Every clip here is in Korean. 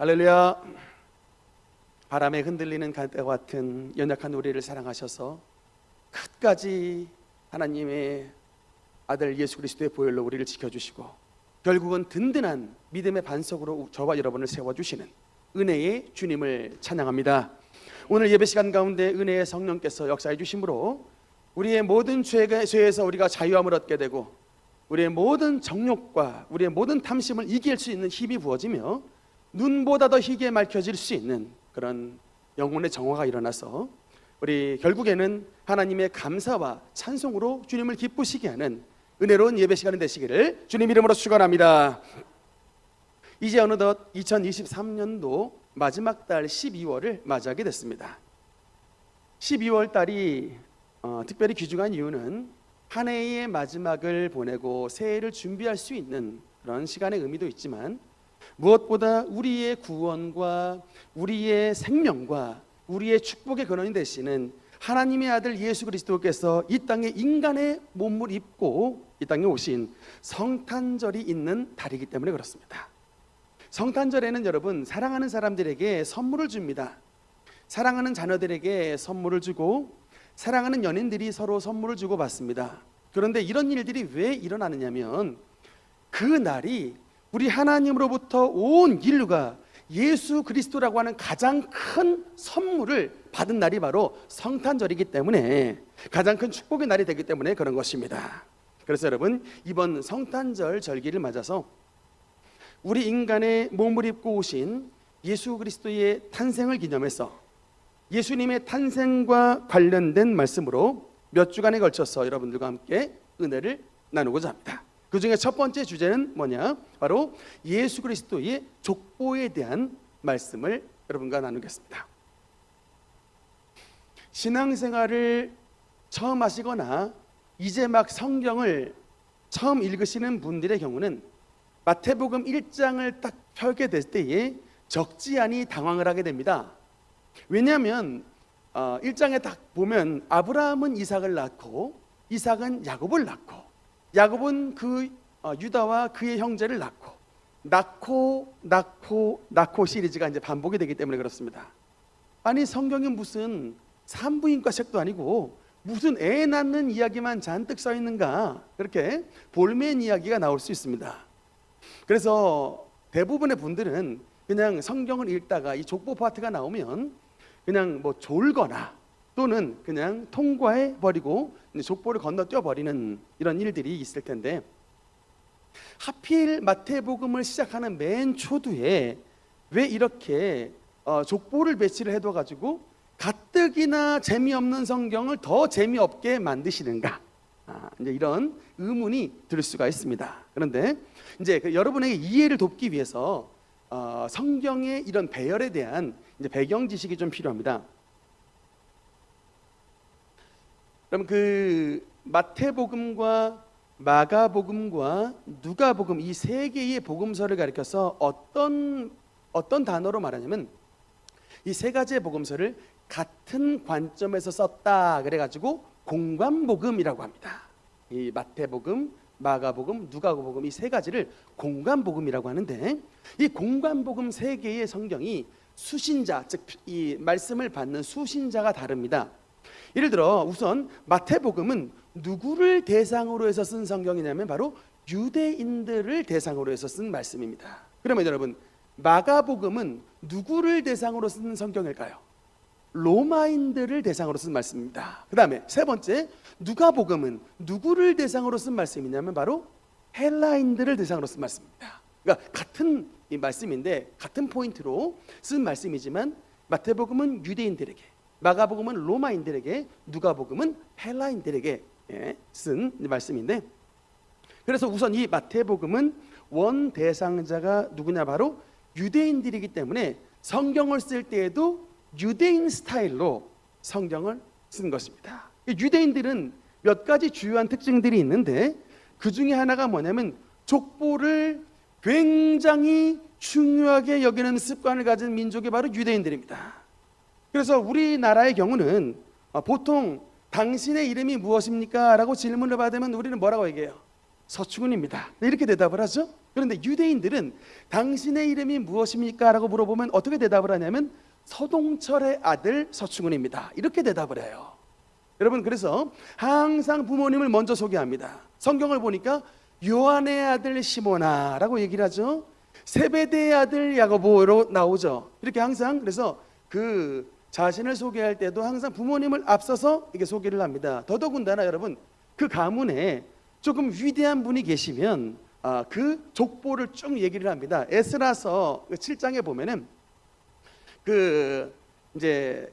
할렐루야. 바람에 흔들리는 갈대와 같은 연약한 우리를 사랑하셔서 끝까지 하나님의 아들 예수 그리스도의 보혈로 우리를 지켜주시고 결국은 든든한 믿음의 반석으로 저와 여러분을 세워주시는 은혜의 주님을 찬양합니다. 오늘 예배 시간 가운데 은혜의 성령께서 역사해 주심으로 우리의 모든 죄에서 우리가 자유함을 얻게 되고 우리의 모든 정욕과 우리의 모든 탐심을 이길 수 있는 힘이 부어지며 눈보다 더 희게 밝혀질 수 있는 그런 영혼의 정화가 일어나서 우리 결국에는 하나님의 감사와 찬송으로 주님을 기쁘시게 하는 은혜로운 예배 시간이 되시기를 주님 이름으로 축원합니다. 이제 어느덧 2023년도 마지막 달 12월을 맞이하게 됐습니다. 12월 달이 특별히 귀중한 이유는 한 해의 마지막을 보내고 새해를 준비할 수 있는 그런 시간의 의미도 있지만 무엇보다 우리의 구원과 우리의 생명과 우리의 축복의 근원이 되시는 하나님의 아들 예수 그리스도께서 이 땅에 인간의 몸을 입고 이 땅에 오신 성탄절이 있는 달이기 때문에 그렇습니다. 성탄절에는 여러분 사랑하는 사람들에게 선물을 줍니다. 사랑하는 자녀들에게 선물을 주고 사랑하는 연인들이 서로 선물을 주고 받습니다. 그런데 이런 일들이 왜 일어나느냐면 그 날이 우리 하나님으로부터 온 인류가 예수 그리스도라고 하는 가장 큰 선물을 받은 날이 바로 성탄절이기 때문에 가장 큰 축복의 날이 되기 때문에 그런 것입니다. 그래서 여러분 이번 성탄절 절기를 맞아서 우리 인간의 몸을 입고 오신 예수 그리스도의 탄생을 기념해서 예수님의 탄생과 관련된 말씀으로 몇 주간에 걸쳐서 여러분들과 함께 은혜를 나누고자 합니다. 그 중에 첫 번째 주제는 뭐냐? 바로 예수 그리스도의 족보에 대한 말씀을 여러분과 나누겠습니다. 신앙생활을 처음 하시거나 이제 막 성경을 처음 읽으시는 분들의 경우는 마태복음 1장을 딱 펴게 될 때에 적지 않이 당황을 하게 됩니다. 왜냐하면 1장에 딱 보면 아브라함은 이삭을 낳고 이삭은 야곱을 낳고 야곱은 그 유다와 그의 형제를 낳고 시리즈가 이제 반복이 되기 때문에 그렇습니다. 아니 성경이 무슨 산부인과 책도 아니고 무슨 애 낳는 이야기만 잔뜩 써 있는가, 그렇게 볼멘 이야기가 나올 수 있습니다. 그래서 대부분의 분들은 그냥 성경을 읽다가 이 족보 파트가 나오면 그냥 뭐 졸거나 또는 그냥 통과해 버리고 족보를 건너뛰어 버리는 이런 일들이 있을 텐데 하필 마태복음을 시작하는 맨 초두에 왜 이렇게 족보를 배치를 해둬 가지고 가뜩이나 재미없는 성경을 더 재미없게 만드시는가, 이제 이런 의문이 들 수가 있습니다. 그런데 이제 여러분에게 이해를 돕기 위해서 성경의 이런 배열에 대한 이제 배경 지식이 좀 필요합니다. 그럼 그 마태복음과 마가복음과 누가복음 이 세 개의 복음서를 가리켜서 어떤 단어로 말하냐면 이 세 가지의 복음서를 같은 관점에서 썼다 그래가지고 공관복음이라고 합니다. 이 마태복음, 마가복음, 누가복음 이 세 가지를 공관복음이라고 하는데 이 공관복음 세 개의 성경이 수신자, 즉 이 말씀을 받는 수신자가 다릅니다. 예를 들어 우선 마태복음은 누구를 대상으로 해서 쓴 성경이냐면 바로 유대인들을 대상으로 해서 쓴 말씀입니다. 그러면 여러분 마가복음은 누구를 대상으로 쓴 성경일까요? 로마인들을 대상으로 쓴 말씀입니다. 그 다음에 세 번째 누가복음은 누구를 대상으로 쓴 말씀이냐면 바로 헬라인들을 대상으로 쓴 말씀입니다. 그러니까 같은 이 말씀인데 같은 포인트로 쓴 말씀이지만 마태복음은 유대인들에게, 마가복음은 로마인들에게, 누가복음은 헬라인들에게 쓴 말씀인데, 그래서 우선 이 마태복음은 원 대상자가 누구냐, 바로 유대인들이기 때문에 성경을 쓸 때에도 유대인 스타일로 성경을 쓴 것입니다. 유대인들은 몇 가지 주요한 특징들이 있는데 그 중에 하나가 뭐냐면 족보를 굉장히 중요하게 여기는 습관을 가진 민족이 바로 유대인들입니다. 그래서 우리나라의 경우는 보통 당신의 이름이 무엇입니까? 라고 질문을 받으면 우리는 뭐라고 얘기해요? 서충은입니다. 이렇게 대답을 하죠. 그런데 유대인들은 당신의 이름이 무엇입니까? 라고 물어보면 어떻게 대답을 하냐면 서동철의 아들 서충은입니다. 이렇게 대답을 해요. 여러분, 그래서 항상 부모님을 먼저 소개합니다. 성경을 보니까 요한의 아들 시모나라고 얘기를 하죠. 세베대의 아들 야고보로 나오죠. 이렇게 항상, 그래서 그 자신을 소개할 때도 항상 부모님을 앞서서 이게 소개를 합니다. 더더군다나 여러분, 그 가문에 조금 위대한 분이 계시면 그 족보를 쭉 얘기를 합니다. 에스라서 7장에 보면은 그 이제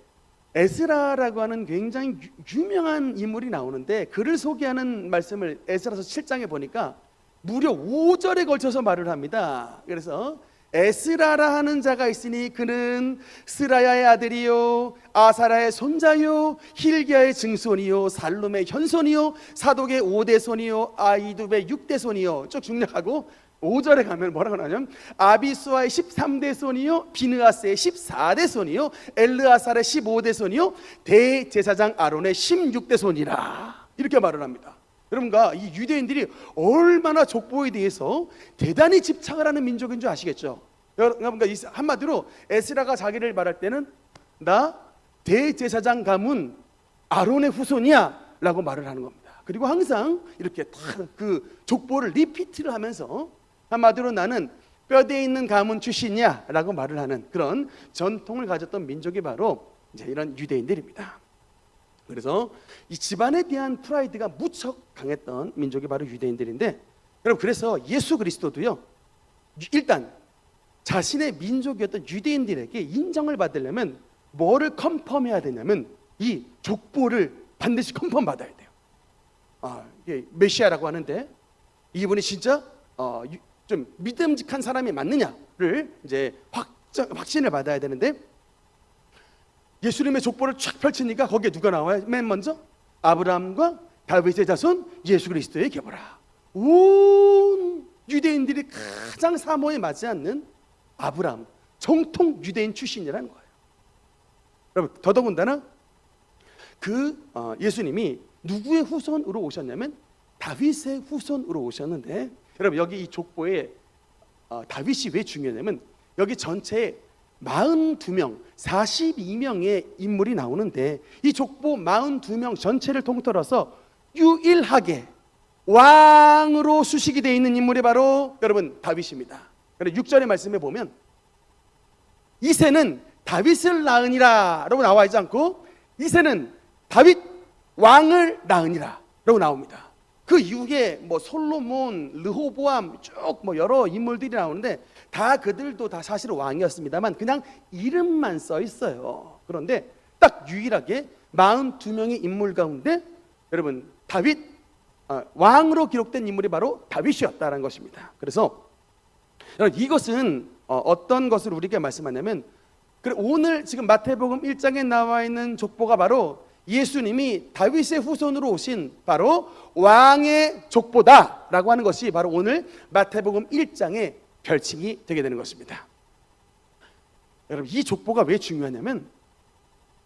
에스라라고 하는 굉장히 유명한 인물이 나오는데, 그를 소개하는 말씀을 에스라서 7장에 보니까 무려 5절에 걸쳐서 말을 합니다. 그래서 에스라라 하는 자가 있으니 그는 스라야의 아들이요 아사라의 손자요 힐기야의 증손이요 살룸의 현손이요 사독의 5대손이요 아이두의 6대손이요. 쭉 중략하고 5절에 가면 뭐라고 하냐면 아비수아의 13대손이요 비느아스의 14대손이요 엘르아살의 15대손이요 대제사장 아론의 16대손이라, 이렇게 말을 합니다. 여러분과 이 유대인들이 얼마나 족보에 대해서 대단히 집착을 하는 민족인 줄 아시겠죠? 여러분과 한마디로 에스라가 자기를 말할 때는 나 대제사장 가문 아론의 후손이야 라고 말을 하는 겁니다. 그리고 항상 이렇게 다 그 족보를 리피트를 하면서 한마디로 나는 뼈대에 있는 가문 출신이야 라고 말을 하는 그런 전통을 가졌던 민족이 바로 이제 이런 유대인들입니다. 그래서 이 집안에 대한 프라이드가 무척 강했던 민족이 바로 유대인들인데, 여러분, 그래서 예수 그리스도도요, 일단 자신의 민족이었던 유대인들에게 인정을 받으려면 뭐를 컨펌해야 되냐면 이 족보를 반드시 컨펌 받아야 돼요. 이게 메시아라고 하는데 이분이 진짜 좀 믿음직한 사람이 맞느냐를 이제 확신을 받아야 되는데, 예수님의 족보를 쫙 펼치니까 거기에 누가 나와요? 맨 먼저 아브라함과 다윗의 자손 예수 그리스도의 계보라. 온 유대인들이 가장 사모에 맞지 않는 아브라함, 정통 유대인 출신이라는 거예요. 여러분, 더더군다나 그 예수님이 누구의 후손으로 오셨냐면 다윗의 후손으로 오셨는데, 여러분, 여기 이 족보에 다윗이 왜 중요하냐면 여기 전체에 42명, 42명의 인물이 나오는데 이 족보 42명 전체를 통틀어서 유일하게 왕으로 수식이 되어 있는 인물이 바로 여러분 다윗입니다. 그래서 6절의 말씀에 보면 이새는 다윗을 낳으니라 라고 나와 있지 않고 이새는 다윗 왕을 낳으니라 라고 나옵니다. 그 이후에 뭐 솔로몬, 르호보암 쭉 뭐 여러 인물들이 나오는데 다 그들도 다 사실 왕이었습니다만 그냥 이름만 써 있어요. 그런데 딱 유일하게 42명의 인물 가운데 여러분 다윗 왕으로 기록된 인물이 바로 다윗이었다는 것입니다. 그래서 여러분, 이것은 어떤 것을 우리에게 말씀하냐면 오늘 지금 마태복음 1장에 나와 있는 족보가 바로 예수님이 다윗의 후손으로 오신 바로 왕의 족보다라고 하는 것이 바로 오늘 마태복음 1장의 별칭이 되게 되는 것입니다. 여러분, 이 족보가 왜 중요하냐면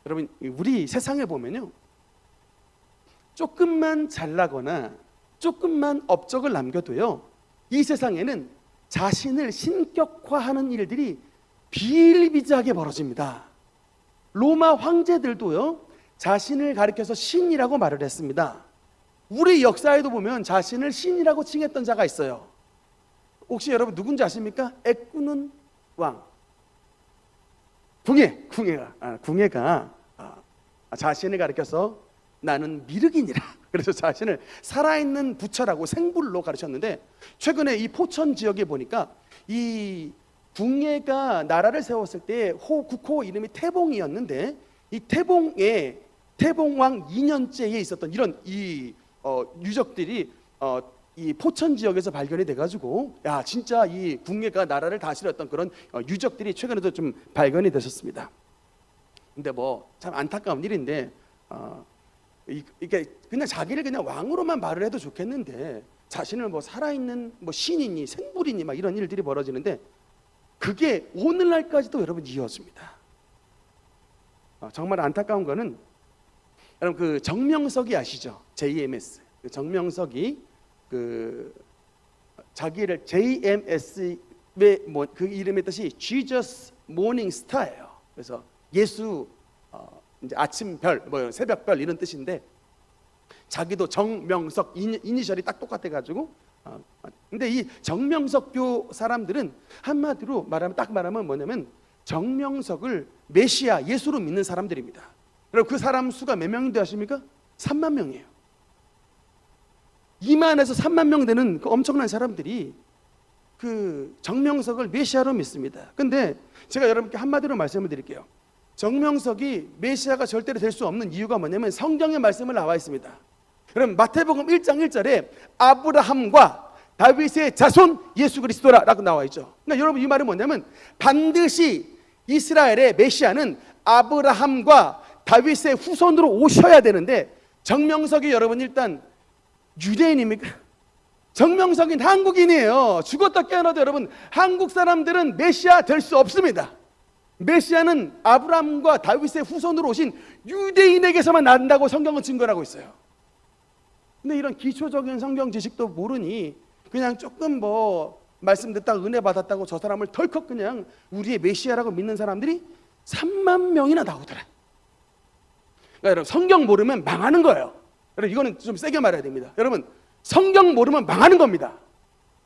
여러분, 우리 세상에 보면요, 조금만 잘나거나 조금만 업적을 남겨도요, 이 세상에는 자신을 신격화하는 일들이 비일비재하게 벌어집니다. 로마 황제들도요, 자신을 가리켜서 신이라고 말을 했습니다. 우리 역사에도 보면 자신을 신이라고 칭했던 자가 있어요. 혹시 여러분 누군지 아십니까? 애꾸는 왕 궁예가 자신을 가리켜서 나는 미륵이니라, 그래서 자신을 살아있는 부처라고 생불로 가르쳤는데, 최근에 이 포천 지역에 보니까 이 궁예가 나라를 세웠을 때 국호 이름이 태봉이었는데 이 태봉왕 2년째에 있었던 이런 유적들이 이 포천 지역에서 발견이 돼가지고 진짜 이 궁예가 나라를 다스렸던 그런 유적들이 최근에도 좀 발견이 되셨습니다. 근데 뭐 참 안타까운 일인데 이게 그냥 자기를 그냥 왕으로만 말을 해도 좋겠는데 자신을 뭐 살아있는 뭐 신이니 생불이니 막 이런 일들이 벌어지는데 그게 오늘날까지도 여러분 이어집니다. 정말 안타까운 거는 여러분 그 정명석이 아시죠? JMS 그 정명석이 그 자기를 JMS 그 이름의 뜻이 Jesus Morning Star예요. 그래서 예수 이제 아침별, 새벽별 이런 뜻인데 자기도 정명석 이니셜이 딱 똑같아가지고 근데 이 정명석교 사람들은 한마디로 말하면 뭐냐면 정명석을 메시아 예수로 믿는 사람들입니다. 여러분 그 사람 수가 몇 명인데 아십니까? 3만 명이에요. 2만에서 3만 명 되는 그 엄청난 사람들이 그 정명석을 메시아로 믿습니다. 근데 제가 여러분께 한마디로 말씀을 드릴게요. 정명석이 메시아가 절대로 될 수 없는 이유가 뭐냐면 성경의 말씀을 나와 있습니다. 그럼 마태복음 1장 1절에 아브라함과 다윗의 자손 예수 그리스도라고 나와 있죠. 그러니까 여러분 이 말은 뭐냐면 반드시 이스라엘의 메시아는 아브라함과 다윗의 후손으로 오셔야 되는데 정명석이 여러분 일단 유대인입니까? 정명석인 한국인이에요. 죽었다 깨어나도 여러분 한국 사람들은 메시아 될 수 없습니다. 메시아는 아브라함과 다윗의 후손으로 오신 유대인에게서만 난다고 성경은 증거하고 있어요. 근데 이런 기초적인 성경 지식도 모르니 그냥 조금 말씀 듣다가 은혜 받았다고 저 사람을 덜컥 그냥 우리의 메시아라고 믿는 사람들이 3만 명이나 나오더라. 그러니까 여러분 성경 모르면 망하는 거예요. 여러분 이거는 좀 세게 말해야 됩니다. 여러분 성경 모르면 망하는 겁니다.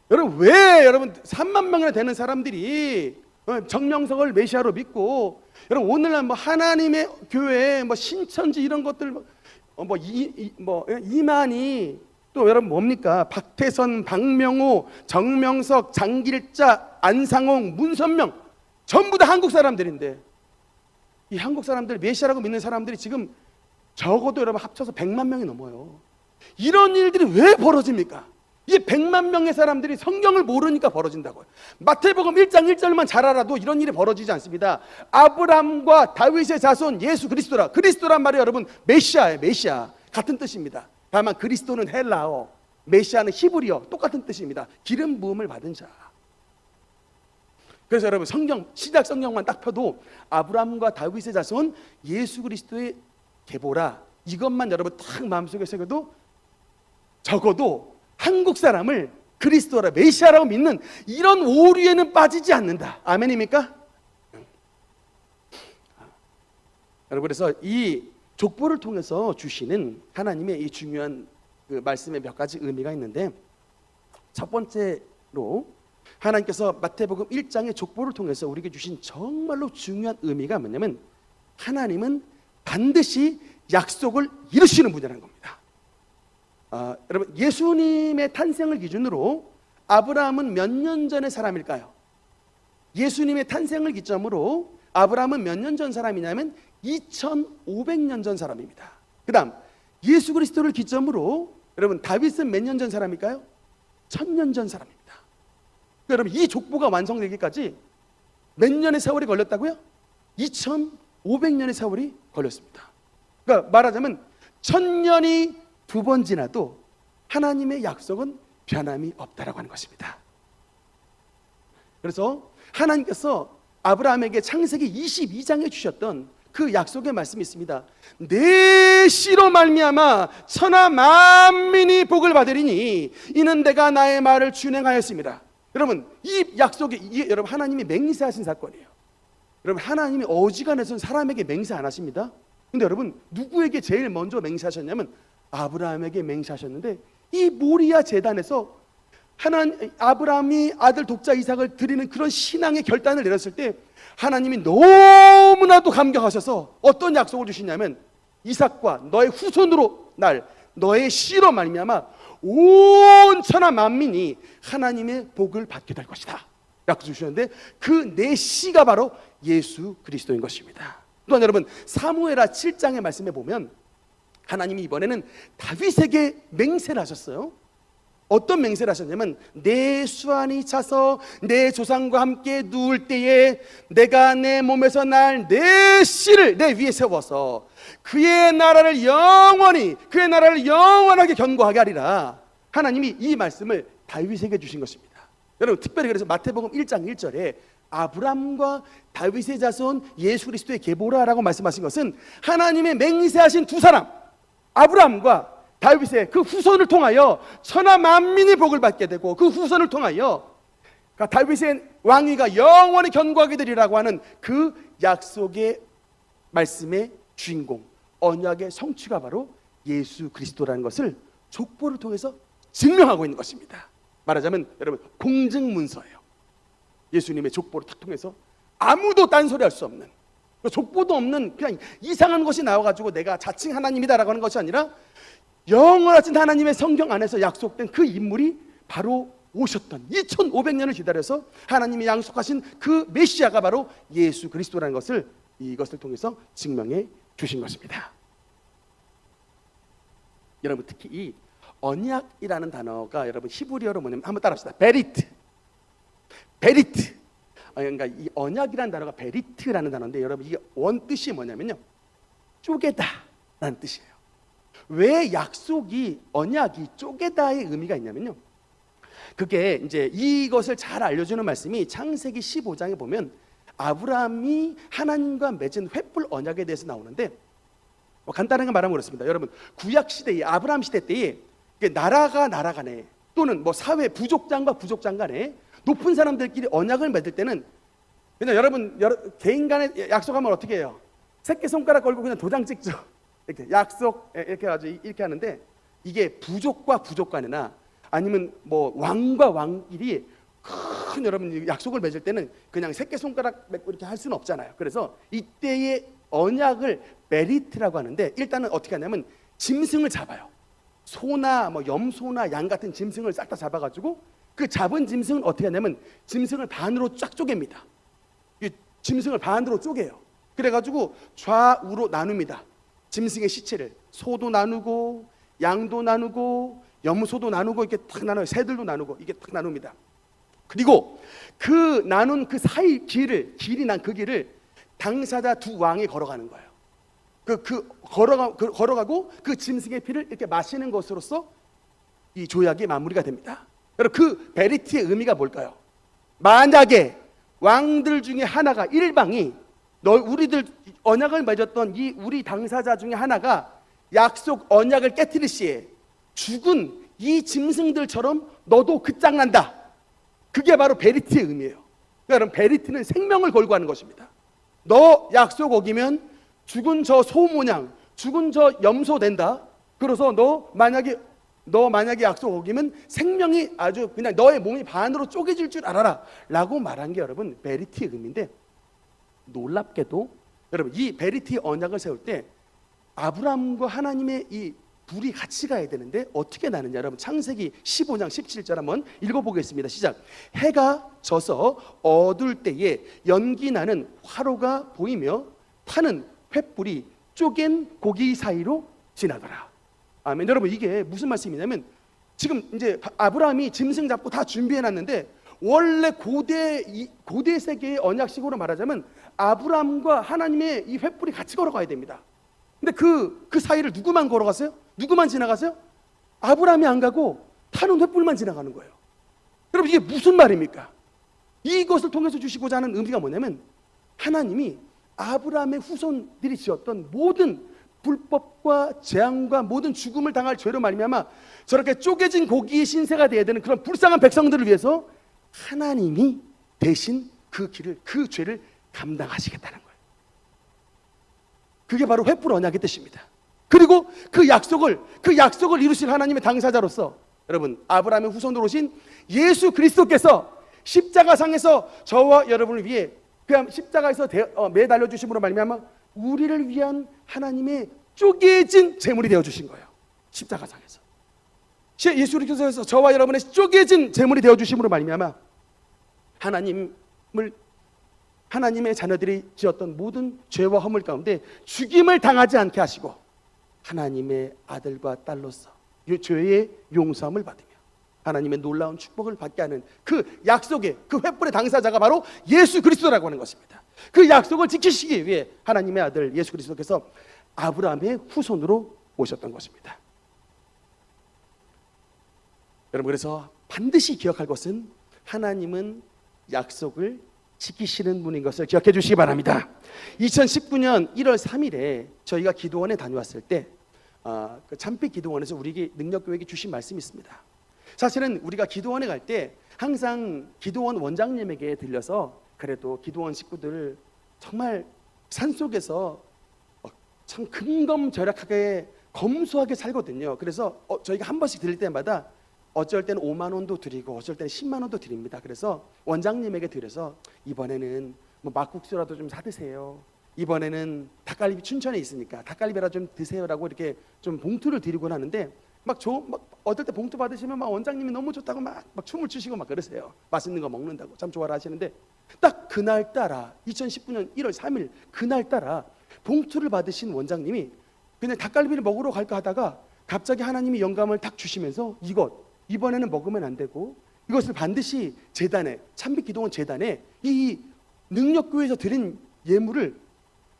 여러분 왜 여러분 3만 명이나 되는 사람들이 정명석을 메시아로 믿고 여러분 오늘날 하나님의 교회 신천지 이런 것들 이만희 또 여러분 뭡니까? 박태선, 박명호, 정명석, 장길자, 안상홍, 문선명 전부 다 한국 사람들인데 이 한국 사람들 메시아라고 믿는 사람들이 지금 적어도 여러분 합쳐서 100만 명이 넘어요. 이런 일들이 왜 벌어집니까? 이 100만 명의 사람들이 성경을 모르니까 벌어진다고요. 마태복음 1장 1절만 잘 알아도 이런 일이 벌어지지 않습니다. 아브라함과 다윗의 자손 예수 그리스도라. 그리스도란 말이 여러분 메시아예요. 메시아 같은 뜻입니다. 다만 그리스도는 헬라어, 메시아는 히브리어 똑같은 뜻입니다. 기름 부음을 받은 자. 그래서 여러분 시작 성경만 딱 펴도 아브라함과 다윗의 자손 예수 그리스도의 계보라 이것만 여러분 딱 마음속에 새겨도 적어도 한국 사람을 그리스도라 메시아라고 믿는 이런 오류에는 빠지지 않는다. 아멘입니까? 여러분 그래서 이 족보를 통해서 주시는 하나님의 이 중요한 그 말씀의 몇 가지 의미가 있는데 첫 번째로 하나님께서 마태복음 1장의 족보를 통해서 우리에게 주신 정말로 중요한 의미가 뭐냐면 하나님은 반드시 약속을 이루시는 분이라는 겁니다. 여러분 예수님의 탄생을 기준으로 아브라함은 몇 년 전의 사람일까요? 예수님의 탄생을 기점으로 아브라함은 몇 년 전 사람이냐면 2500년 전 사람입니다. 그 다음 예수 그리스도를 기점으로 여러분 다윗은 몇 년 전 사람일까요? 1000년 전 사람입니다. 여러분 이 족보가 완성되기까지 몇 년의 세월이 걸렸다고요? 2500년의 세월이 걸렸습니다. 그러니까 말하자면 1000년이 두 번 지나도 하나님의 약속은 변함이 없다라고 하는 것입니다. 그래서 하나님께서 아브라함에게 창세기 22장에 주셨던 그 약속의 말씀이 있습니다. 내 씨로 말미암아 천하 만민이 복을 받으리니 이는 내가 나의 말을 준행하였습니다. 여러분 이 약속이 여러분 하나님이 맹세하신 사건이에요. 여러분 하나님이 어지간해서는 사람에게 맹세 안 하십니다. 근데 여러분 누구에게 제일 먼저 맹세하셨냐면 아브라함에게 맹세하셨는데 이 모리아 제단에서 아브라함이 아들 독자 이삭을 드리는 그런 신앙의 결단을 내렸을 때 하나님이 너무나도 감격하셔서 어떤 약속을 주시냐면 이삭과 너의 후손으로 너의 씨로 말미암아 온 천하 만민이 하나님의 복을 받게 될 것이다 약속 주셨는데 그 내 씨가 바로 예수 그리스도인 것입니다. 또한 여러분 사무엘하 7장의 말씀에 보면 하나님이 이번에는 다윗에게 맹세를 하셨어요. 어떤 맹세를 하셨냐면 내 수완이 차서 내 조상과 함께 누울 때에 내가 내 몸에서 날 내 씨를 내 위에 세워서 그의 나라를 영원하게 견고하게 하리라. 하나님이 이 말씀을 다윗에게 주신 것입니다. 여러분 특별히 그래서 마태복음 1장 1절에 아브람과 다윗의 자손 예수 그리스도의 계보라라고 말씀하신 것은 하나님의 맹세하신 두 사람 아브람과 다윗의 그 후손을 통하여 천하 만민이 복을 받게 되고, 그 후손을 통하여 다윗의 왕위가 영원히 견고하게 되리라고 하는 그 약속의 말씀의 주인공, 언약의 성취가 바로 예수 그리스도라는 것을 족보를 통해서 증명하고 있는 것입니다. 말하자면 여러분, 공증문서예요. 예수님의 족보를 탁 통해서 아무도 딴소리할 수 없는, 족보도 없는 그냥 이상한 것이 나와가지고 내가 자칭 하나님이다라고 하는 것이 아니라 영원하신 하나님의 성경 안에서 약속된 그 인물이 바로 오셨던, 2500년을 기다려서 하나님이 약속하신 그 메시아가 바로 예수 그리스도라는 것을 이것을 통해서 증명해 주신 것입니다. 여러분, 특히 이 언약이라는 단어가 여러분 히브리어로 뭐냐면, 한번 따라합시다. 베리트. 그러니까 이 언약이라는 단어가 베리트라는 단어인데, 여러분 이게 원뜻이 뭐냐면요, 쪼개다라는 뜻이에요. 왜 약속이, 언약이 쪼개다의 의미가 있냐면요, 그게 이제 이것을 잘 알려주는 말씀이 창세기 15장에 보면 아브라함이 하나님과 맺은 횃불 언약에 대해서 나오는데, 간단하게 말하면 그렇습니다. 여러분, 구약 시대에, 아브라함 시대 때에 나라가 나라 간에, 또는 뭐 사회 부족장과 부족장 간에 높은 사람들끼리 언약을 맺을 때는, 그냥 여러분 개인 간에 약속하면 어떻게 해요? 새끼손가락 걸고 그냥 도장 찍죠. 이렇게 약속 이렇게 해가지고 이렇게 하는데, 이게 부족과 부족 간이나 아니면 뭐 왕과 왕끼리 큰 여러분 약속을 맺을 때는 그냥 새끼손가락 맺고 이렇게 할 수는 없잖아요. 그래서 이때의 언약을 베리트라고 하는데, 일단은 어떻게 하냐면 짐승을 잡아요. 소나 뭐 염소나 양 같은 짐승을 싹 다 잡아가지고, 그 잡은 짐승은 어떻게 하냐면 짐승을 반으로 쫙 쪼갭니다. 이 짐승을 반으로 쪼개요. 그래가지고 좌우로 나눕니다. 짐승의 시체를 소도 나누고 양도 나누고 염소도 나누고 이렇게 탁 나눠요. 새들도 나누고 이게 탁 나눕니다. 그리고 그 나눈 그 사이 길이 난 그 길을 당사자 두 왕이 걸어가는 거예요. 걸어가고 그 짐승의 피를 이렇게 마시는 것으로써 이 조약이 마무리가 됩니다. 여러분, 그 베리티의 의미가 뭘까요? 만약에 왕들 중에 하나가, 일방이 우리들 언약을 맺었던 이 우리 당사자 중에 하나가 약속 언약을 깨뜨릴 시에 죽은 이 짐승들처럼 너도 끝장난다. 그게 바로 베리티의 의미예요. 여러분, 베리티는 생명을 걸고 하는 것입니다. 너 약속 어기면 죽은 저 소 모양, 죽은 저 염소 된다. 그래서 너 만약에 약속 어기면 생명이 아주 그냥 너의 몸이 반으로 쪼개질 줄 알아라 라고 말한 게 여러분 베리티의 의미인데, 놀랍게도 여러분 이 베리티 언약을 세울 때 아브라함과 하나님의 이 불이 같이 가야 되는데 어떻게 나느냐. 여러분, 창세기 15장 17절 한번 읽어보겠습니다. 시작. 해가 져서 어두울 때에 연기 나는 화로가 보이며 타는 횃불이 쪼갠 고기 사이로 지나더라. 아멘. 여러분, 이게 무슨 말씀이냐면, 지금 이제 아브라함이 짐승 잡고 다 준비해놨는데, 원래 고대 세계의 언약식으로 말하자면 아브라함과 하나님의 이 횃불이 같이 걸어가야 됩니다. 근데 그 사이를 누구만 걸어갔어요? 누구만 지나갔어요? 아브라함이 안 가고 타는 횃불만 지나가는 거예요. 여러분, 이게 무슨 말입니까? 이것을 통해서 주시고자 하는 의미가 뭐냐면, 하나님이 아브라함의 후손들이 지었던 모든 불법과 재앙과 모든 죽음을 당할 죄로 말미암아 저렇게 쪼개진 고기의 신세가 되어야 되는 그런 불쌍한 백성들을 위해서 하나님이 대신 그 죄를 감당하시겠다는 거예요. 그게 바로 횃불 언약의 뜻입니다. 그리고 그 약속을 이루실 하나님의 당사자로서 여러분, 아브라함의 후손으로 오신 예수 그리스도께서 십자가상에서 저와 여러분을 위해 그 십자가에서 매달려 주심으로 말미암아 우리를 위한 하나님의 쪼개진 제물이 되어 주신 거예요. 십자가상에서 예수 그리스도에서 저와 여러분의 쪼개진 제물이 되어 주심으로 말미암아 하나님의 자녀들이 지었던 모든 죄와 허물 가운데 죽임을 당하지 않게 하시고 하나님의 아들과 딸로서 죄의 용서함을 받으며 하나님의 놀라운 축복을 받게 하는 그 약속의 그 횃불의 당사자가 바로 예수 그리스도라고 하는 것입니다. 그 약속을 지키시기 위해 하나님의 아들 예수 그리스도께서 아브라함의 후손으로 오셨던 것입니다. 여러분, 그래서 반드시 기억할 것은 하나님은 약속을 지키시는 분인 것을 기억해 주시기 바랍니다. 2019년 1월 3일에 저희가 기도원에 다녀왔을 때 그 참빛 기도원에서 우리에게 능력교회에게 주신 말씀이 있습니다. 사실은 우리가 기도원에 갈 때 항상 기도원 원장님에게 들려서 그래도 기도원 식구들 정말 산속에서 참 근검절약하게 검소하게 살거든요. 그래서 저희가 한 번씩 드릴 때마다 어쩔 때는 5만 원도 드리고 어쩔 때는 10만 원도 드립니다. 그래서 원장님에게 드려서 이번에는 뭐 막국수라도 좀 사드세요. 이번에는 닭갈비 춘천에 있으니까 닭갈비라 좀 드세요라고 이렇게 좀 봉투를 드리곤 하는데 막 어떨 때 봉투 받으시면 막 원장님이 너무 좋다고 막 춤을 추시고 막 그러세요. 맛있는 거 먹는다고 참 좋아라 하시는데 딱 그날따라 2019년 1월 3일 그날따라 봉투를 받으신 원장님이 그냥 닭갈비를 먹으러 갈까 하다가 갑자기 하나님이 영감을 탁 주시면서 이번에는 먹으면 안 되고 이것을 반드시 재단에 참빛기도원 재단에 이 능력교회에서 드린 예물을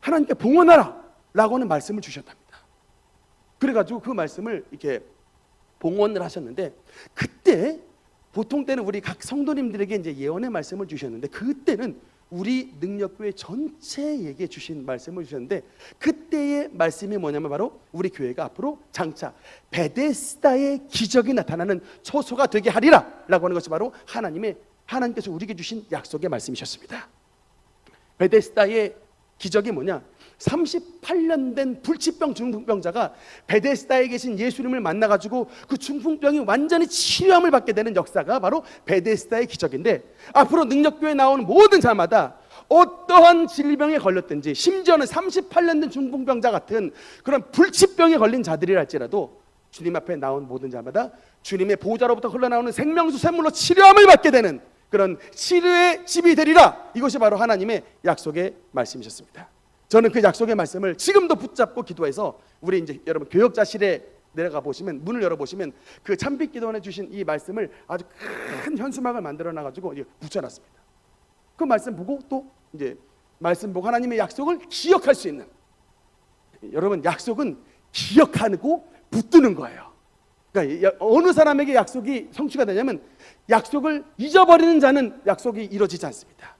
하나님께 봉헌하라 라고 하는 말씀을 주셨답니다. 그래가지고 그 말씀을 이렇게 봉헌을 하셨는데 그때 보통 때는 우리 각 성도님들에게 이제 예언의 말씀을 주셨는데 그때는 우리 능력교회 전체에게 주신 말씀을 주셨는데 그때의 말씀이 뭐냐면 바로 우리 교회가 앞으로 장차 베데스다의 기적이 나타나는 처소가 되게 하리라 라고 하는 것이 바로 하나님께서 우리에게 주신 약속의 말씀이셨습니다. 베데스다의 기적이 뭐냐? 38년 된 불치병 중풍병자가 베데스다에 계신 예수님을 만나가지고 그 중풍병이 완전히 치료함을 받게 되는 역사가 바로 베데스다의 기적인데 앞으로 능력교회에 나오는 모든 자마다 어떠한 질병에 걸렸든지 심지어는 38년 된 중풍병자 같은 그런 불치병에 걸린 자들이랄지라도 주님 앞에 나온 모든 자마다 주님의 보좌로부터 흘러나오는 생명수 샘물로 치료함을 받게 되는 그런 치료의 집이 되리라. 이것이 바로 하나님의 약속의 말씀이셨습니다. 저는 그 약속의 말씀을 지금도 붙잡고 기도해서 우리 이제 여러분 교역자실에 내려가 보시면 문을 열어 보시면 그 참빛 기도원에 주신 이 말씀을 아주 큰 현수막을 만들어 놔 가지고 붙여놨습니다. 그 말씀 보고 또 이제 말씀 보고 하나님의 약속을 기억할 수 있는 여러분 약속은 기억하고 붙드는 거예요. 그러니까 어느 사람에게 약속이 성취가 되냐면 약속을 잊어버리는 자는 약속이 이루어지지 않습니다.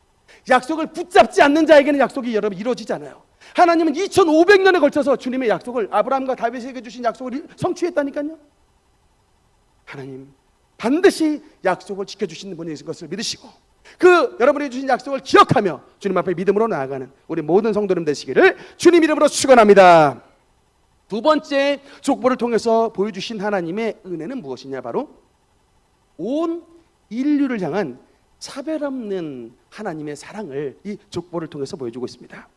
약속을 붙잡지 않는 자에게는 약속이 여러분 이루어지지 않아요. 하나님은 2500년에 걸쳐서 주님의 약속을 아브라함과 다윗에게 주신 약속을 성취했다니까요. 하나님 반드시 약속을 지켜주시는 분이 있을 것을 믿으시고 그 여러분이 주신 약속을 기억하며 주님 앞에 믿음으로 나아가는 우리 모든 성도님 되시기를 주님 이름으로 축원합니다. 두 번째 족보를 통해서 보여주신 하나님의 은혜는 무엇이냐? 바로 온 인류를 향한 차별 없는 하나님의 사랑을 이 족보를 통해서 보여주고 있습니다.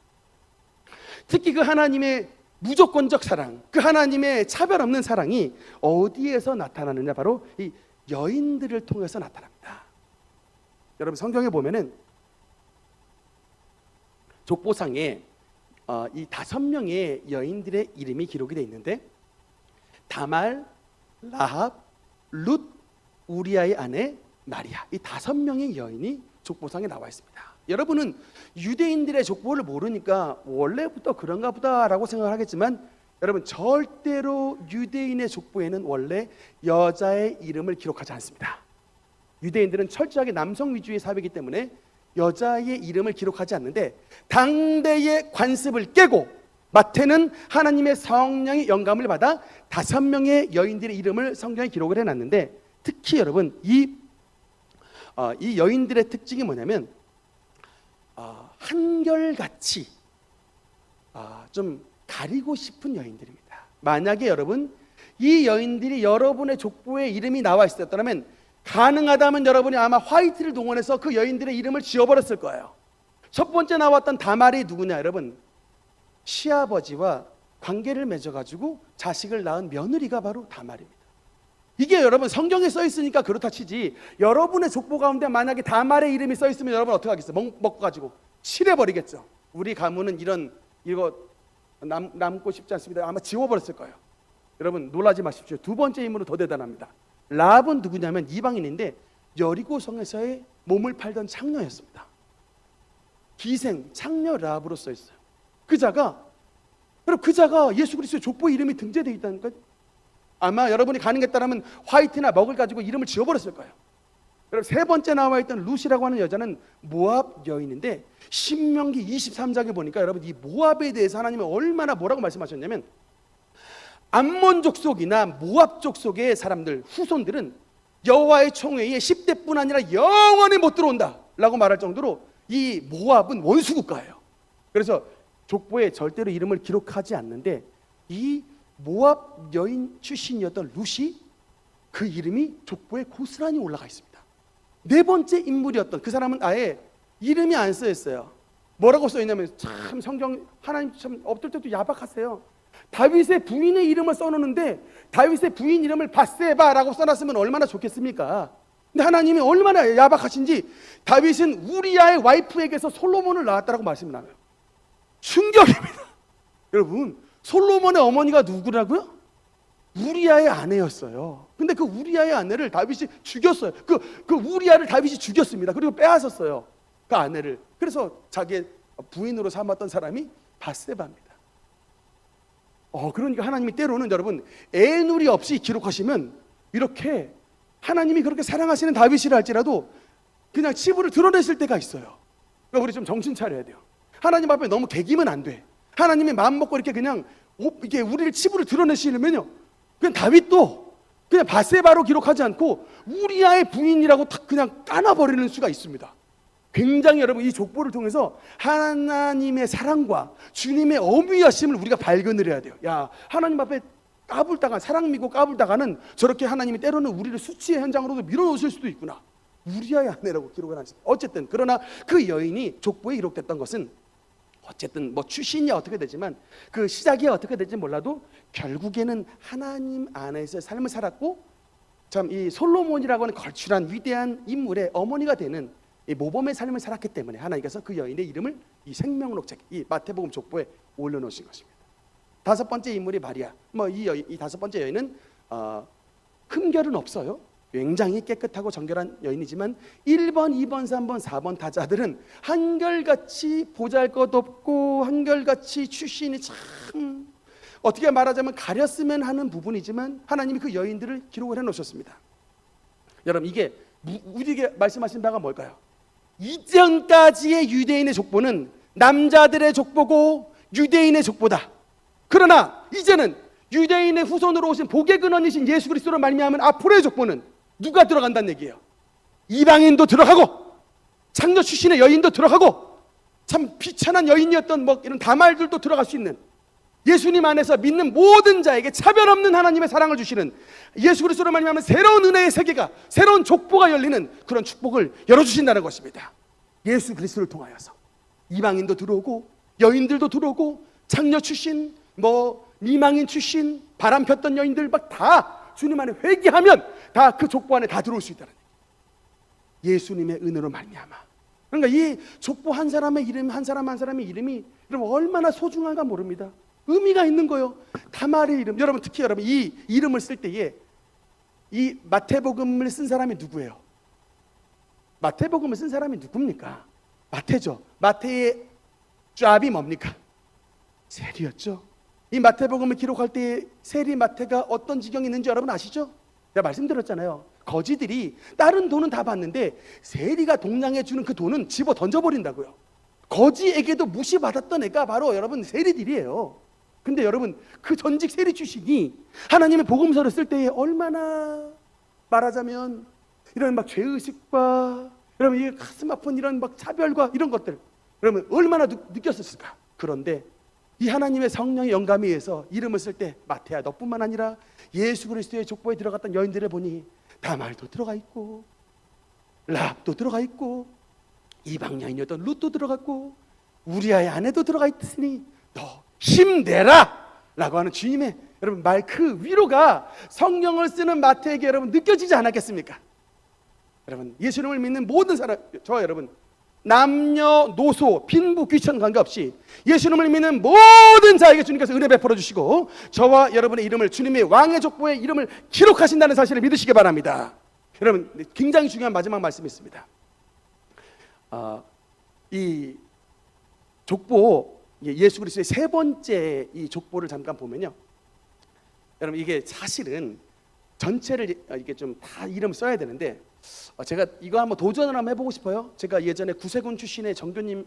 특히 그 하나님의 무조건적 사랑, 그 하나님의 차별 없는 사랑이 어디에서 나타나느냐? 바로 이 여인들을 통해서 나타납니다. 여러분 성경에 보면은 족보상에 이 5명의 여인들의 이름이 기록이 되어 있는데 다말, 라합, 룻, 우리아의 아내 마리아, 이 5명의 여인이 족보상에 나와 있습니다. 여러분은 유대인들의 족보를 모르니까 원래부터 그런가 보다라고 생각을 하겠지만 여러분 절대로 유대인의 족보에는 원래 여자의 이름을 기록하지 않습니다. 유대인들은 철저하게 남성 위주의 사회이기 때문에 여자의 이름을 기록하지 않는데 당대의 관습을 깨고 마태는 하나님의 성령의 영감을 받아 5명의 여인들의 이름을 성경에 기록을 해놨는데 특히 여러분 이 여인들의 특징이 뭐냐면 한결같이 좀 가리고 싶은 여인들입니다. 만약에 여러분 이 여인들이 여러분의 족보에 이름이 나와 있었다면 가능하다면 여러분이 아마 화이트를 동원해서 그 여인들의 이름을 지워버렸을 거예요. 첫 번째 나왔던 다말이 누구냐? 여러분 시아버지와 관계를 맺어가지고 자식을 낳은 며느리가 바로 다말입니다. 이게 여러분 성경에 써 있으니까 그렇다 치지 여러분의 족보 가운데 만약에 다말의 이름이 써 있으면 여러분 어떻게 하겠어요? 먹고 가지고 칠해버리겠죠. 우리 가문은 이거 남고 싶지 않습니다. 아마 지워버렸을 거예요. 여러분 놀라지 마십시오. 두 번째 인물은 더 대단합니다. 라합은 누구냐면 이방인인데 여리고성에서의 몸을 팔던 창녀였습니다. 기생 창녀 라합으로 써 있어요. 그 자가 예수 그리스도의 족보 이름이 등재되어 있다니까요. 아마 여러분이 가능했다면 화이트나 먹을 가지고 이름을 지워버렸을 거예요. 여러분 세 번째 나와 있던 룻이라고 하는 여자는 모압 여인인데 신명기 23장에 보니까 여러분 이 모압에 대해서 하나님은 얼마나 뭐라고 말씀하셨냐면 암몬 족속이나 모압 족속의 사람들, 후손들은 여호와의 총회에 10대뿐 아니라 영원히 못 들어온다 라고 말할 정도로 이 모압은 원수 국가예요. 그래서 족보에 절대로 이름을 기록하지 않는데 이 모압 여인 출신이었던 룻이 그 이름이 족보에 고스란히 올라가 있습니다. 네 번째 인물이었던 그 사람은 아예 이름이 안 써 있어요. 뭐라고 써 있냐면, 참 성경 하나님 참 어떨 때도 야박하세요. 다윗의 부인의 이름을 써놓는데 다윗의 부인 이름을 밧세바라고 써놨으면 얼마나 좋겠습니까? 근데 하나님이 얼마나 야박하신지 다윗은 우리야의 와이프에게서 솔로몬을 낳았다라고 말씀을 나눠요. 충격입니다. 여러분, 솔로몬의 어머니가 누구라고요? 우리야의 아내였어요. 근데 그 우리야의 아내를 다윗이 죽였어요. 그 우리야를 다윗이 죽였습니다. 그리고 빼앗았어요, 그 아내를. 그래서 자기의 부인으로 삼았던 사람이 밧세바입니다. 그러니까 하나님이 때로는 여러분 애누리 없이 기록하시면 이렇게 하나님이 그렇게 사랑하시는 다윗이라 할지라도 그냥 치부를 드러냈을 때가 있어요. 그러니까 우리 좀 정신 차려야 돼요. 하나님 앞에 너무 개기면 안 돼. 하나님이 마음 먹고 이렇게 그냥 이게 우리를 치부를 드러내시려면요, 그냥 다윗도 그냥 밧세바로 기록하지 않고 우리아의 부인이라고 탁 그냥 까놔버리는 수가 있습니다. 굉장히 여러분 이 족보를 통해서 하나님의 사랑과 주님의 어미하심을 우리가 발견을 해야 돼요. 야, 하나님 앞에 까불다가 사랑 믿고 까불다가는 저렇게 하나님이 때로는 우리를 수치의 현장으로도 밀어놓으실 수도 있구나. 우리아의 아내라고 기록을 하셨어요. 어쨌든 그러나 그 여인이 족보에 기록됐던 것은 어쨌든 뭐 출신이 어떻게 되지만 그 시작이 어떻게 될지 몰라도 결국에는 하나님 안에서 삶을 살았고, 참 이 솔로몬이라고 하는 걸출한 위대한 인물의 어머니가 되는 이 모범의 삶을 살았기 때문에 하나님께서 그 여인의 이름을 이 생명록 책, 이 마태복음 족보에 올려놓으신 것입니다. 다섯 번째 인물이 마리아. 이 다섯 번째 여인은 흠결은 없어요. 굉장히 깨끗하고 정결한 여인이지만 1번, 2번, 3번, 4번 타자들은 한결같이 보잘것없고 한결같이 출신이 참 어떻게 말하자면 가렸으면 하는 부분이지만 하나님이 그 여인들을 기록을 해놓으셨습니다. 여러분, 이게 우리에게 말씀하신 바가 뭘까요? 이전까지의 유대인의 족보는 남자들의 족보고 유대인의 족보다. 그러나 이제는 유대인의 후손으로 오신 복의 근원이신 예수 그리스도로 말미암은 앞으로의 족보는 누가 들어간다는 얘기예요? 이방인도 들어가고 창녀 출신의 여인도 들어가고 참 비천한 여인이었던 이런 다말들도 들어갈 수 있는, 예수님 안에서 믿는 모든 자에게 차별 없는 하나님의 사랑을 주시는 예수 그리스도로 말미암은 새로운 은혜의 세계가, 새로운 족보가 열리는 그런 축복을 열어주신다는 것입니다. 예수 그리스도를 통하여서 이방인도 들어오고 여인들도 들어오고 창녀 출신, 미망인 출신, 바람 폈던 여인들 막 다 주님 안에 회개하면 다 그 족보 안에 다 들어올 수 있다는 얘기예요. 예수님의 은혜로 말미암아. 그러니까 이 족보 한 사람의 이름, 한 사람 한 사람의 이름이 여러분 얼마나 소중한가 모릅니다. 의미가 있는 거예요. 다말의 이름. 여러분, 특히 여러분 이 이름을 쓸 때에 이 마태복음을 쓴 사람이 누구예요? 마태복음을 쓴 사람이 누굽니까? 마태죠. 마태의 짭이 뭡니까? 세리였죠. 이 마태복음을 기록할 때 세리 마태가 어떤 지경이 있는지 여러분 아시죠? 제가 말씀드렸잖아요. 거지들이 다른 돈은 다 받는데 세리가 동량해 주는 그 돈은 집어 던져버린다고요. 거지에게도 무시받았던 애가 바로 여러분 세리들이에요. 근데 여러분 그 전직 세리 출신이 하나님의 복음서를 쓸 때에 얼마나 말하자면 이런 죄의식과 여러분 이 가슴 아픈 이런 차별과 이런 것들 여러분 얼마나 느꼈었을까. 그런데 이 하나님의 성령의 영감에 의해서 이름을 쓸 때 마태야 너뿐만 아니라 예수 그리스도의 족보에 들어갔던 여인들을 보니 다말도 들어가 있고 라합도 들어가 있고 이방 여인이었던 룻도 들어갔고 우리아의 아내도 들어가 있으니 너 힘내라 라고 하는 주님의 여러분 말 그 위로가 성령을 쓰는 마태에게 여러분 느껴지지 않았겠습니까? 여러분 예수님을 믿는 모든 사람, 저와 여러분 남녀 노소 빈부 귀천 관계없이 예수님을 믿는 모든 자에게 주님께서 은혜 베풀어 주시고 저와 여러분의 이름을 주님의 왕의 족보에 이름을 기록하신다는 사실을 믿으시기 바랍니다. 여러분 굉장히 중요한 마지막 말씀이 있습니다. 이 족보 예수 그리스도의 세 번째 이 족보를 잠깐 보면요, 여러분 이게 사실은 전체를 이게 좀 다 이름 써야 되는데 제가 이거 한번 도전을 한번 해보고 싶어요. 제가 예전에 구세군 출신의 정교님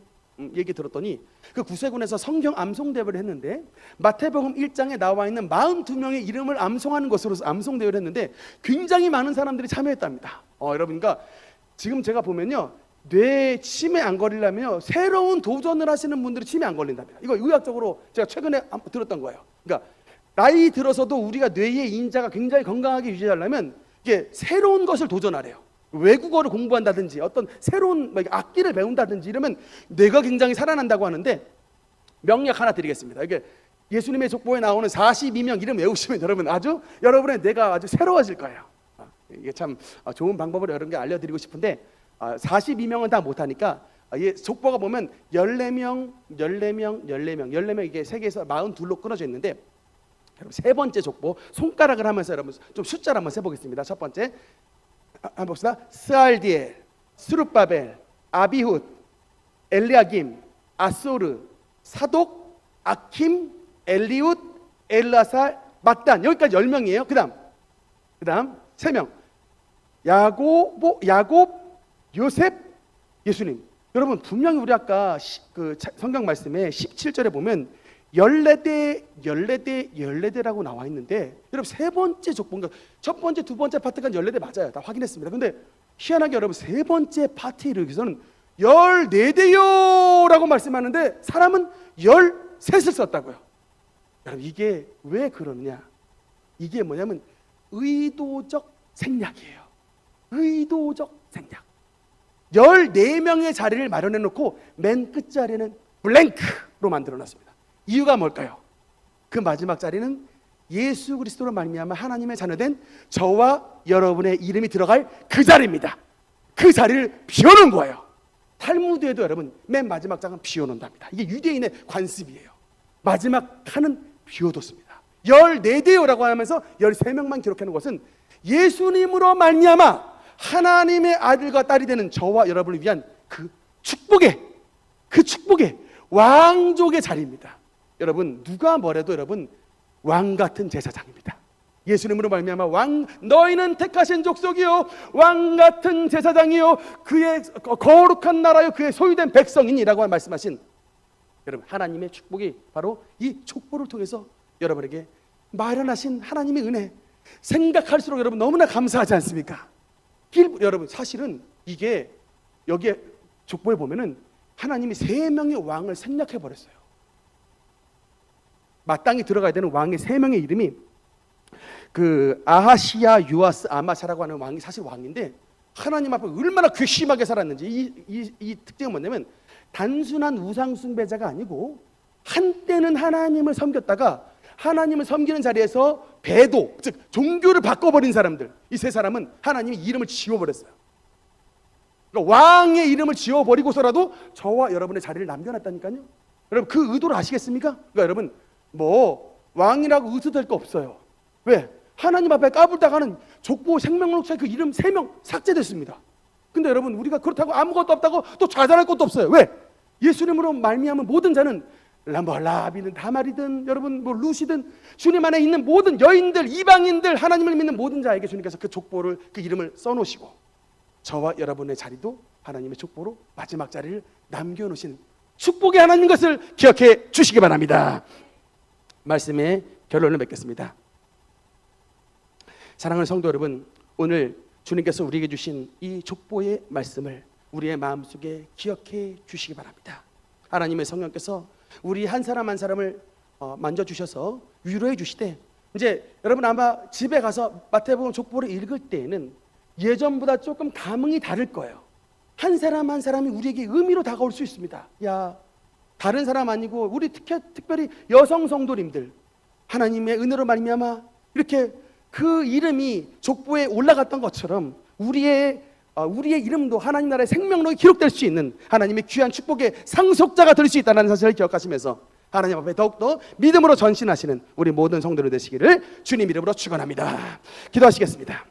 얘기 들었더니 그 구세군에서 성경 암송 대회를 했는데 마태복음 1장에 나와 있는 42명의 이름을 암송하는 것으로 암송 대회를 했는데 굉장히 많은 사람들이 참여했답니다. 여러분, 그러니까 지금 제가 보면요, 뇌 치매 안 걸리려면 새로운 도전을 하시는 분들이 치매 안 걸린답니다. 이거 의학적으로 제가 최근에 들었던 거예요. 그러니까 나이 들어서도 우리가 뇌의 인자가 굉장히 건강하게 유지하려면 이게 새로운 것을 도전하래요. 외국어를 공부한다든지 어떤 새로운 악기를 배운다든지 이러면 뇌가 굉장히 살아난다고 하는데, 명약 하나 드리겠습니다. 이게 예수님의 족보에 나오는 42명 이름 외우시면 여러분 아주 여러분의 뇌가 아주 새로워질 거예요. 이게 참 좋은 방법을 여러분께 알려드리고 싶은데 42명은 다 못하니까 족보가 보면 14명 이게 세계에서 42로 끊어져 있는데, 여러분 세 번째 족보 손가락을 하면서 여러분 좀 숫자를 한번 세보겠습니다. 첫 번째 한번 봅시다. 스알디엘, 스룹바벨, 아비훗, 엘리야김, 아소르, 사독, 아킴, 엘리웃, 엘라살, mat단. 여기까지 10명이에요. 그 다음 3명 야곱, 요셉, 예수님. 여러분 분명히 우리 아까 그 성경 말씀에 17절에 보면 14대라고 나와 있는데, 여러분 세 번째 족보인가, 첫 번째, 두 번째 파트가 14대 맞아요. 다 확인했습니다. 근데 희한하게 여러분 세 번째 파트에 여기서는 14대요 라고 말씀하는데 사람은 13을 썼다고요. 여러분 이게 왜 그러느냐, 이게 뭐냐면 의도적 생략이에요. 의도적 생략. 14명의 자리를 마련해 놓고 맨 끝자리는 블랭크로 만들어 놨습니다. 이유가 뭘까요? 그 마지막 자리는 예수 그리스도로 말미암아 하나님의 자녀된 저와 여러분의 이름이 들어갈 그 자리입니다. 그 자리를 비워놓은 거예요. 탈무드에도 여러분 맨 마지막 장은 비워놓는답니다. 이게 유대인의 관습이에요. 마지막 칸은 비워뒀습니다. 14대요라고 하면서 13명만 기록하는 것은 예수님으로 말미암아 하나님의 아들과 딸이 되는 저와 여러분을 위한 그 축복의 왕족의 자리입니다. 여러분 누가 뭐래도 여러분 왕 같은 제사장입니다. 예수님으로 말미암아 너희는 택하신 족속이요 왕 같은 제사장이요 그의 거룩한 나라요 그의 소유된 백성이니라고 말씀하신 여러분 하나님의 축복이 바로 이 족보를 통해서 여러분에게 마련하신 하나님의 은혜, 생각할수록 여러분 너무나 감사하지 않습니까? 여러분 사실은 이게 여기에 족보에 보면은 하나님이 3명의 왕을 생략해 버렸어요. 마땅히 들어가야 되는 왕의 3명의 이름이 그 아하시야, 요아스, 아마샤라고 하는 왕이 사실 왕인데 하나님 앞에 얼마나 괘씸하게 살았는지 이 특징은 뭐냐면 단순한 우상 숭배자가 아니고 한때는 하나님을 섬겼다가 하나님을 섬기는 자리에서 배도, 즉 종교를 바꿔버린 사람들, 이 세 사람은 하나님이 이름을 지워버렸어요. 그러니까 왕의 이름을 지워버리고서라도 저와 여러분의 자리를 남겨놨다니까요. 여러분 그 의도를 아시겠습니까? 그러니까 여러분 뭐 왕이라고 의도될 거 없어요. 왜? 하나님 앞에 까불다가는 족보 생명록사에 그 이름 3명 삭제됐습니다. 근데 여러분 우리가 그렇다고 아무것도 없다고 또 좌절할 것도 없어요. 왜? 예수님으로 말미암은 모든 자는 라비든 다말이든 여러분 뭐 루시든 주님 안에 있는 모든 여인들, 이방인들, 하나님을 믿는 모든 자에게 주님께서 그 족보를, 그 이름을 써놓으시고 저와 여러분의 자리도 하나님의 족보로 마지막 자리를 남겨놓으신 축복의 하나님 것을 기억해 주시기 바랍니다. 말씀의 결론을 맺겠습니다. 사랑하는 성도 여러분, 오늘 주님께서 우리에게 주신 이 족보의 말씀을 우리의 마음속에 기억해 주시기 바랍니다. 하나님의 성령께서 우리 한 사람 한 사람을 만져주셔서 위로해 주시되, 이제 여러분 아마 집에 가서 마태복음 족보를 읽을 때에는 예전보다 조금 감흥이 다를 거예요. 한 사람 한 사람이 우리에게 의미로 다가올 수 있습니다. 야, 다른 사람 아니고 우리 특별히 여성 성도님들, 하나님의 은혜로 말미암아 이렇게 그 이름이 족보에 올라갔던 것처럼 우리의 이름도 하나님 나라의 생명록에 기록될 수 있는 하나님의 귀한 축복의 상속자가 될 수 있다는 사실을 기억하시면서 하나님 앞에 더욱더 믿음으로 전신하시는 우리 모든 성도들 되시기를 주님 이름으로 축원합니다. 기도하시겠습니다.